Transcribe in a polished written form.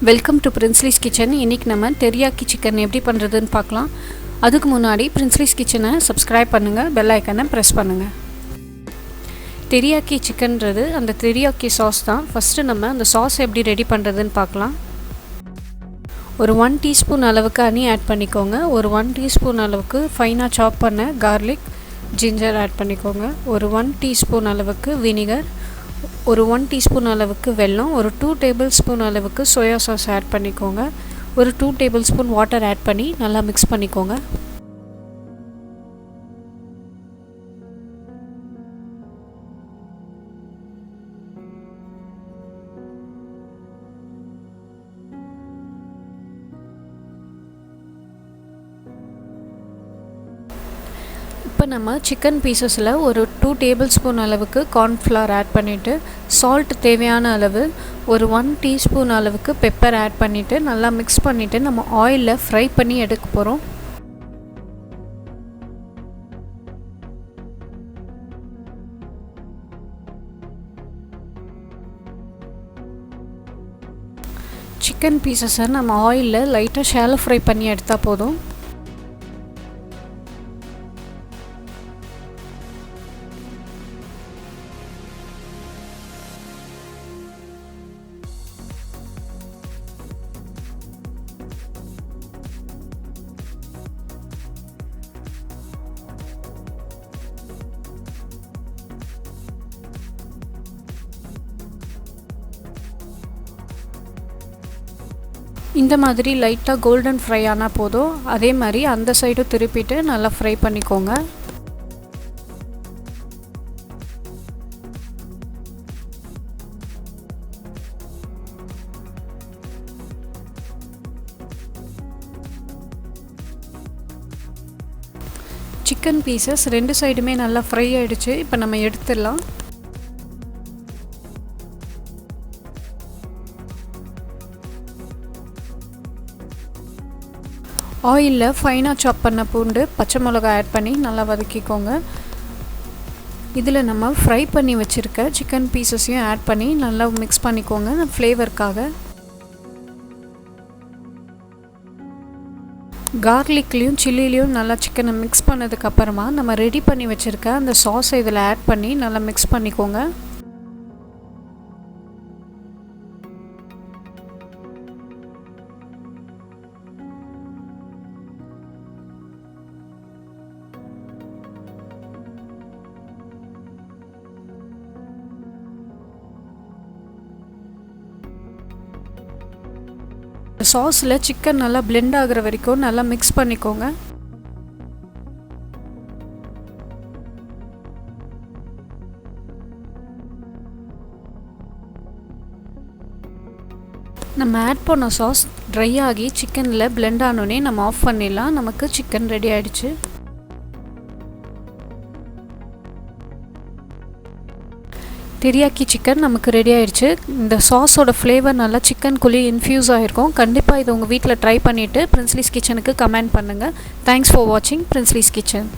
Welcome to பிரின்ஸ்லிஸ் kitchen. இன்றைக்கி நம்ம teriyaki chicken எப்படி பண்ணுறதுன்னு பார்க்கலாம். அதுக்கு முன்னாடி பிரின்ஸ்லிஸ் கிச்சனை சப்ஸ்கிரைப் பண்ணுங்கள், பெல் ஐக்கனை ப்ரெஸ் பண்ணுங்கள். டெரியாக்கி சிக்கன்றது அந்த டெரியாக்கி சாஸ் தான். ஃபஸ்ட்டு நம்ம அந்த சாஸ் எப்படி ரெடி பண்ணுறதுன்னு பார்க்கலாம். ஒரு 1 டீஸ்பூன் அளவுக்கு ஹனி ஆட் பண்ணிக்கோங்க. ஒரு 1 டீஸ்பூன் அளவுக்கு ஃபைனாக சாப் பண்ண கார்லிக், ஜிஞ்சர் ஆட் பண்ணிக்கோங்க. ஒரு 1 டீஸ்பூன் அளவுக்கு வினிகர், ஒரு 1 டீஸ்பூன் அளவுக்கு வெல்லம், ஒரு 2 டேபிள் ஸ்பூன் அளவுக்கு சோயா சாஸ் ஆட் பண்ணிக்கோங்க. ஒரு 2 டேபிள் ஸ்பூன் வாட்டர் ஆட் பண்ணி நல்லா மிக்ஸ் பண்ணிக்கோங்க. இப்போ நம்ம சிக்கன் பீசஸில் ஒரு 2 டேபிள் ஸ்பூன் அளவுக்கு கார்ன்ஃப்ளவர் ஆட் பண்ணிவிட்டு, சால்ட் தேவையான அளவு, ஒரு 1 டீஸ்பூன் அளவுக்கு பெப்பர் ஆட் பண்ணிவிட்டு நல்லா மிக்ஸ் பண்ணிவிட்டு நம்ம ஆயிலில் ஃப்ரை பண்ணி எடுக்க போகிறோம். சிக்கன் பீசஸை நம்ம ஆயிலில் லைட்டாக ஷாலோ ஃப்ரை பண்ணி எடுத்தால் போதும். இந்த மாதிரி லைட்டாக கோல்டன் ஃப்ரை ஆனால் போதும். அதே மாதிரி அந்த சைடும் திருப்பிட்டு நல்லா ஃப்ரை பண்ணிக்கோங்க. சிக்கன் பீசஸ் 2 சைடுமே நல்லா ஃப்ரை ஆகிடுச்சு. இப்போ நம்ம எடுத்துடலாம். ஆயிலில் ஃபைனாக சாப் பண்ண பூண்டு, பச்சை மிளகாய் ஆட் பண்ணி நல்லா வதக்கிக்கோங்க. இதில் நம்ம ஃப்ரை பண்ணி வச்சுருக்க சிக்கன் பீசஸையும் ஆட் பண்ணி நல்லா மிக்ஸ் பண்ணிக்கோங்க ஃப்ளேவருக்காக. கார்லிக்லேயும் சில்லிலையும் நல்லா சிக்கனை மிக்ஸ் பண்ணதுக்கப்புறமா நம்ம ரெடி பண்ணி வச்சுருக்க அந்த சாஸை இதில் ஆட் பண்ணி நல்லா மிக்ஸ் பண்ணிக்கோங்க. சாஸில் சிக்கன் நல்லா பிளெண்ட் ஆகிற வரைக்கும் நல்லா மிக்ஸ் பண்ணிக்கோங்க. நம்ம ஆட் பண்ண சாஸ் ட்ரை ஆகி சிக்கனில் பிளெண்ட் ஆனோடனே நம்ம ஆஃப் பண்ணிடலாம். நமக்கு சிக்கன் ரெடி ஆகிடுச்சு. டெரியாக்கி சிக்கன் நமக்கு ரெடி ஆயிடுச்சு. இந்த சாஸோட ஃப்ளேவர் நல்லா சிக்கனுக்குள்ளேயே இன்ஃப்யூஸ் ஆகிருக்கும். கண்டிப்பாக இதை உங்கள் வீட்டில் ட்ரை பண்ணிவிட்டு பிரின்ஸ்லிஸ் கிச்சனுக்கு கமெண்ட் பண்ணுங்கள். தேங்க்ஸ் ஃபார் வாட்சிங் பிரின்ஸ்லிஸ் கிச்சன்.